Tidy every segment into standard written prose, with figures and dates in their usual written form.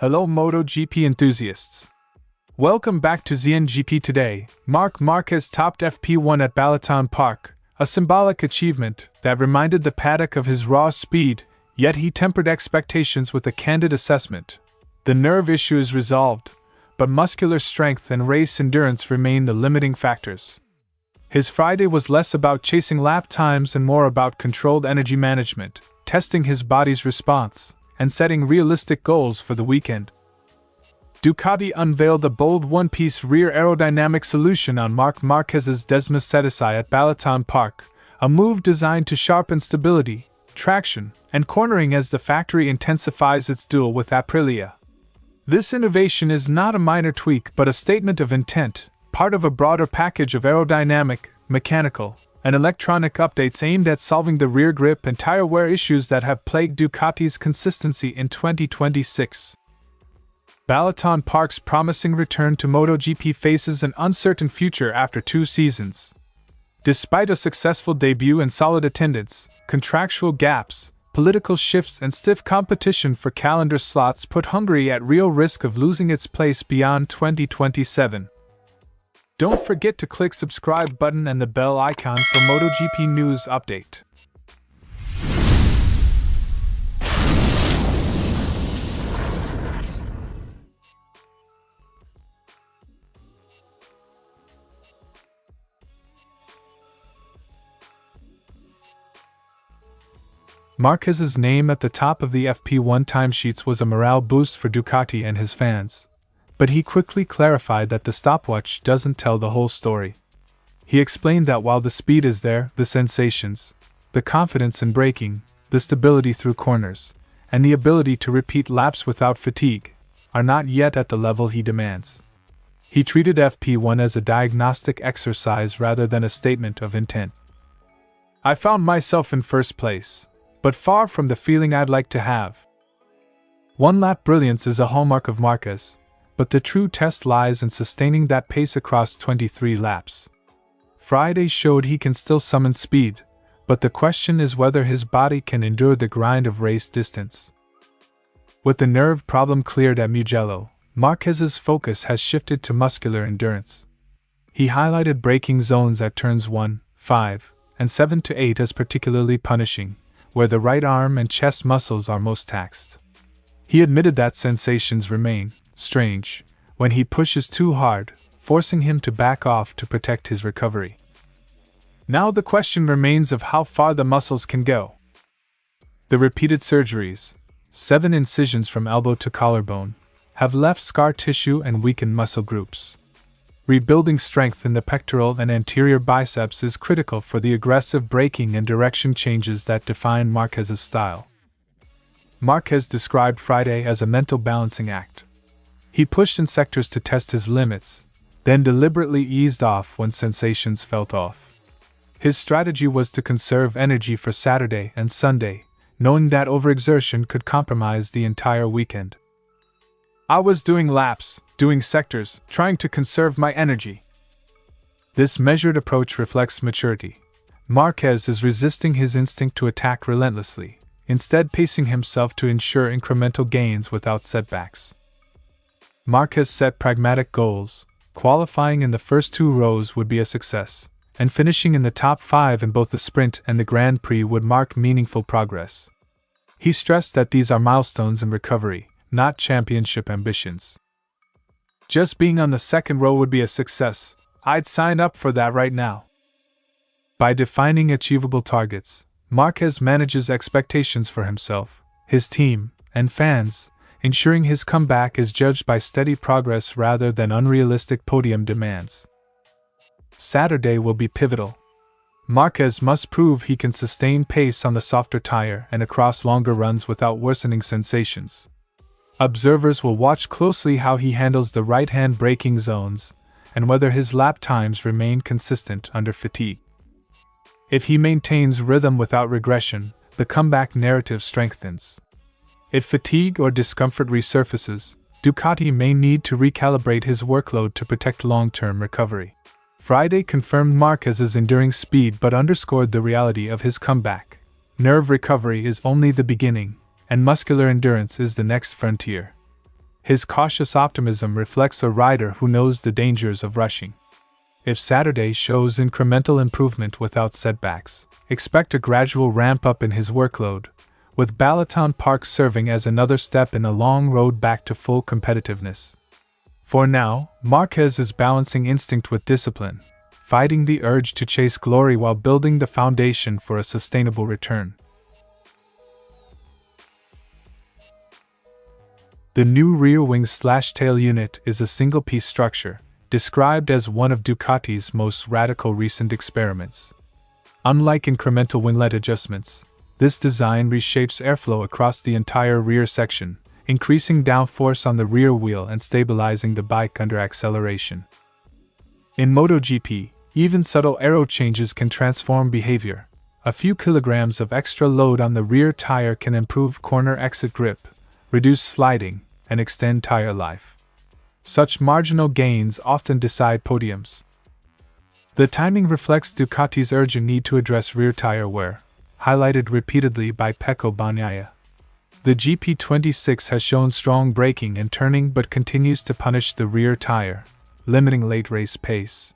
Hello Moto GP enthusiasts. Welcome back to ZNGP Today. Marc Márquez topped FP1 at Balaton Park, a symbolic achievement that reminded the paddock of his raw speed, yet he tempered expectations with a candid assessment. The nerve issue is resolved, but muscular strength and race endurance remain the limiting factors. His Friday was less about chasing lap times and more about controlled energy management, testing his body's response, and setting realistic goals for the weekend. Ducati unveiled a bold one-piece rear aerodynamic solution on Marc Márquez's Desmosedici at Balaton Park, a move designed to sharpen stability, traction, and cornering as the factory intensifies its duel with Aprilia. This innovation is not a minor tweak but a statement of intent, part of a broader package of aerodynamic, mechanical, and electronic updates aimed at solving the rear grip and tire wear issues that have plagued Ducati's consistency in 2026. Balaton Park's promising return to MotoGP faces an uncertain future after 2 seasons. Despite a successful debut and solid attendance, contractual gaps, political shifts and stiff competition for calendar slots put Hungary at real risk of losing its place beyond 2027. Don't forget to click subscribe button and the bell icon for MotoGP news update. Márquez's name at the top of the FP1 timesheets was a morale boost for Ducati and his fans, but he quickly clarified that the stopwatch doesn't tell the whole story. He explained that while the speed is there, the sensations, the confidence in braking, the stability through corners, and the ability to repeat laps without fatigue, are not yet at the level he demands. He treated FP1 as a diagnostic exercise rather than a statement of intent. "I found myself in first place, but far from the feeling I'd like to have." One-lap brilliance is a hallmark of Márquez, but the true test lies in sustaining that pace across 23 laps. Friday showed he can still summon speed, but the question is whether his body can endure the grind of race distance. With the nerve problem cleared at Mugello, Márquez's focus has shifted to muscular endurance. He highlighted braking zones at turns 1, 5, and 7 to 8 as particularly punishing, where the right arm and chest muscles are most taxed. He admitted that sensations remain strange when he pushes too hard, forcing him to back off to protect his recovery. Now the question remains of how far the muscles can go. The repeated surgeries, 7 incisions from elbow to collarbone, have left scar tissue and weakened muscle groups. Rebuilding strength in the pectoral and anterior biceps is critical for the aggressive braking and direction changes that define Márquez's style. Márquez described Friday as a mental balancing act. He pushed in sectors to test his limits, then deliberately eased off when sensations felt off. His strategy was to conserve energy for Saturday and Sunday, knowing that overexertion could compromise the entire weekend. "I was doing laps, doing sectors, trying to conserve my energy." This measured approach reflects maturity. Márquez is resisting his instinct to attack relentlessly, instead pacing himself to ensure incremental gains without setbacks. Márquez set pragmatic goals. Qualifying in the first 2 rows would be a success, and finishing in the top 5 in both the sprint and the Grand Prix would mark meaningful progress. He stressed that these are milestones in recovery, not championship ambitions. "Just being on the 2nd row would be a success. I'd sign up for that right now." By defining achievable targets, Márquez manages expectations for himself, his team, and fans, ensuring his comeback is judged by steady progress rather than unrealistic podium demands. Saturday will be pivotal. Márquez must prove he can sustain pace on the softer tire and across longer runs without worsening sensations. Observers will watch closely how he handles the right-hand braking zones and whether his lap times remain consistent under fatigue. If he maintains rhythm without regression, the comeback narrative strengthens. If fatigue or discomfort resurfaces, Ducati may need to recalibrate his workload to protect long-term recovery. Friday confirmed Márquez's enduring speed but underscored the reality of his comeback. Nerve recovery is only the beginning, and muscular endurance is the next frontier. His cautious optimism reflects a rider who knows the dangers of rushing. If Saturday shows incremental improvement without setbacks, expect a gradual ramp-up in his workload, with Balaton Park serving as another step in a long road back to full competitiveness. For now, Márquez is balancing instinct with discipline, fighting the urge to chase glory while building the foundation for a sustainable return. The new rear wing/tail unit is a single-piece structure, described as one of Ducati's most radical recent experiments. Unlike incremental winglet adjustments, this design reshapes airflow across the entire rear section, increasing downforce on the rear wheel and stabilizing the bike under acceleration. In Moto GP, even subtle aero changes can transform behavior. A few kilograms of extra load on the rear tire can improve corner exit grip, reduce sliding, and extend tire life. Such marginal gains often decide podiums. The timing reflects Ducati's urgent need to address rear tire wear, highlighted repeatedly by Pecco Bagnaia. The GP26 has shown strong braking and turning but continues to punish the rear tire, limiting late race pace.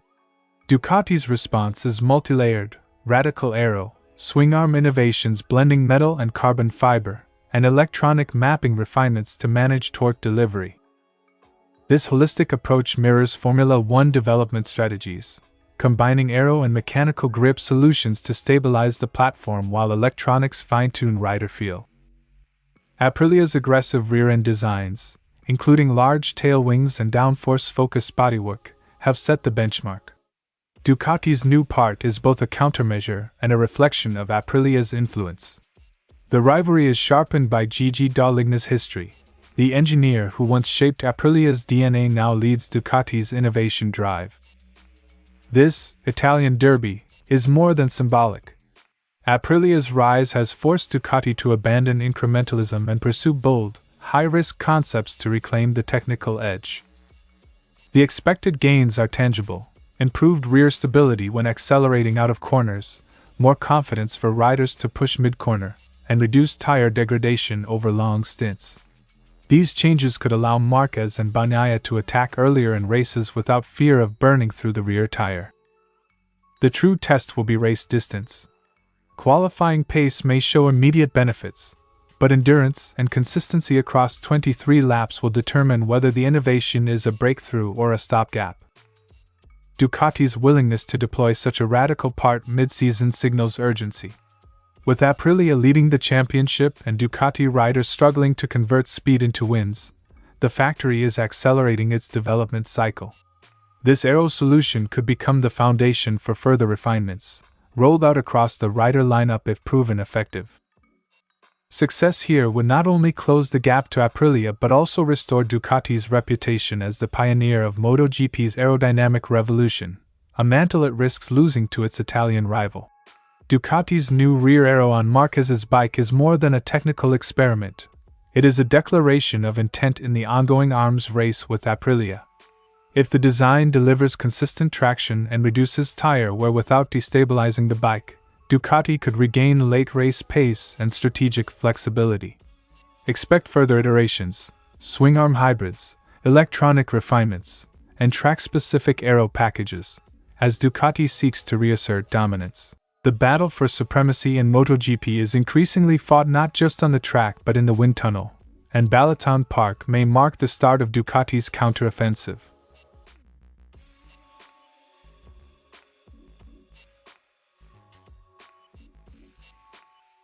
Ducati's response is multi-layered, radical aero, swing arm innovations blending metal and carbon fiber, and electronic mapping refinements to manage torque delivery. This holistic approach mirrors Formula One development strategies, combining aero and mechanical grip solutions to stabilize the platform while electronics fine-tune rider feel. Aprilia's aggressive rear-end designs, including large tail wings and downforce-focused bodywork, have set the benchmark. Ducati's new part is both a countermeasure and a reflection of Aprilia's influence. The rivalry is sharpened by Gigi Dall'Igna's history. The engineer who once shaped Aprilia's DNA now leads Ducati's innovation drive. This Italian derby is more than symbolic. Aprilia's rise has forced Ducati to abandon incrementalism and pursue bold, high-risk concepts to reclaim the technical edge. The expected gains are tangible: improved rear stability when accelerating out of corners, more confidence for riders to push mid-corner, and reduced tire degradation over long stints. These changes could allow Márquez and Bagnaia to attack earlier in races without fear of burning through the rear tire. The true test will be race distance. Qualifying pace may show immediate benefits, but endurance and consistency across 23 laps will determine whether the innovation is a breakthrough or a stopgap. Ducati's willingness to deploy such a radical part mid-season signals urgency. With Aprilia leading the championship and Ducati riders struggling to convert speed into wins, the factory is accelerating its development cycle. This aero solution could become the foundation for further refinements, rolled out across the rider lineup if proven effective. Success here would not only close the gap to Aprilia but also restore Ducati's reputation as the pioneer of MotoGP's aerodynamic revolution, a mantle it risks losing to its Italian rival. Ducati's new rear aero on Márquez's bike is more than a technical experiment. It is a declaration of intent in the ongoing arms race with Aprilia. If the design delivers consistent traction and reduces tire wear without destabilizing the bike, Ducati could regain late race pace and strategic flexibility. Expect further iterations, swing arm hybrids, electronic refinements, and track-specific aero packages, as Ducati seeks to reassert dominance. The battle for supremacy in MotoGP is increasingly fought not just on the track but in the wind tunnel, and Balaton Park may mark the start of Ducati's counteroffensive.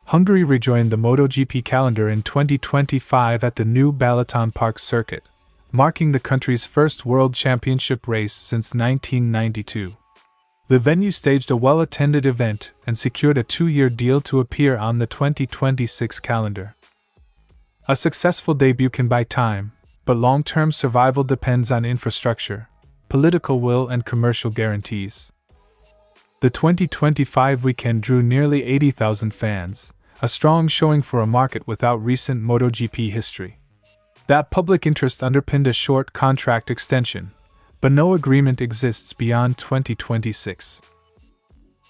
Hungary rejoined the MotoGP calendar in 2025 at the new Balaton Park circuit, marking the country's first World Championship race since 1992. The venue staged a well-attended event and secured a 2-year deal to appear on the 2026 calendar. A successful debut can buy time, but long-term survival depends on infrastructure, political will, and commercial guarantees. The 2025 weekend drew nearly 80,000 fans, a strong showing for a market without recent MotoGP history. That public interest underpinned a short contract extension, but no agreement exists beyond 2026.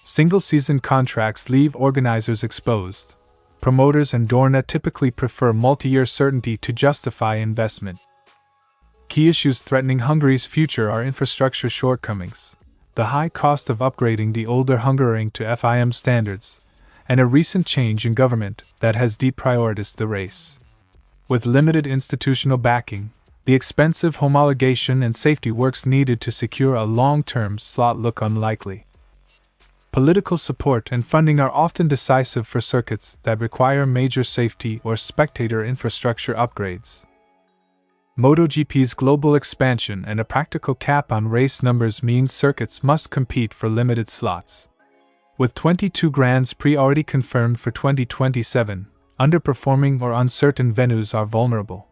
Single-season contracts leave organizers exposed. Promoters and Dorna typically prefer multi-year certainty to justify investment. Key issues threatening Hungary's future are infrastructure shortcomings, the high cost of upgrading the older Hungaroring to FIM standards, and a recent change in government that has deprioritized the race. With limited institutional backing, the expensive homologation and safety works needed to secure a long-term slot look unlikely. Political support and funding are often decisive for circuits that require major safety or spectator infrastructure upgrades. MotoGP's global expansion and a practical cap on race numbers means circuits must compete for limited slots. With 22 Grands Prix already confirmed for 2027, underperforming or uncertain venues are vulnerable.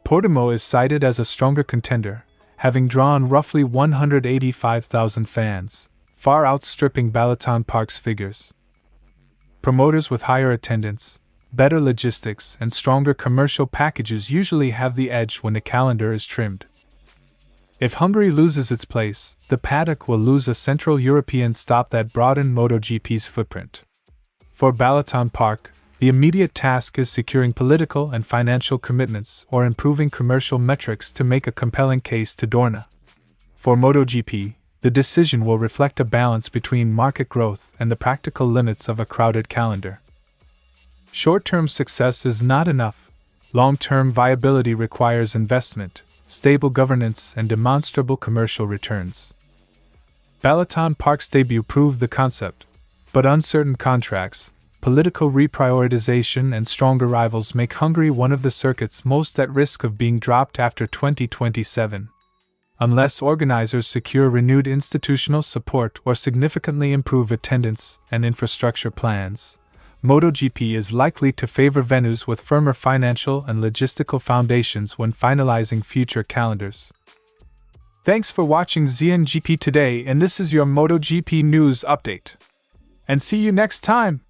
Portimao is cited as a stronger contender, having drawn roughly 185,000 fans, far outstripping Balaton Park's figures. Promoters with higher attendance, better logistics, and stronger commercial packages usually have the edge when the calendar is trimmed. If Hungary loses its place, the paddock will lose a Central European stop that broadened MotoGP's footprint. For Balaton Park, the immediate task is securing political and financial commitments or improving commercial metrics to make a compelling case to Dorna. For MotoGP, the decision will reflect a balance between market growth and the practical limits of a crowded calendar. Short-term success is not enough. Long-term viability requires investment, stable governance, and demonstrable commercial returns. Balaton Park's debut proved the concept, but uncertain contracts, political reprioritization, and stronger rivals make Hungary one of the circuits most at risk of being dropped after 2027. Unless organizers secure renewed institutional support or significantly improve attendance and infrastructure plans, MotoGP is likely to favor venues with firmer financial and logistical foundations when finalizing future calendars. Thanks for watching ZNGP Today, and this is your MotoGP news update. And see you next time!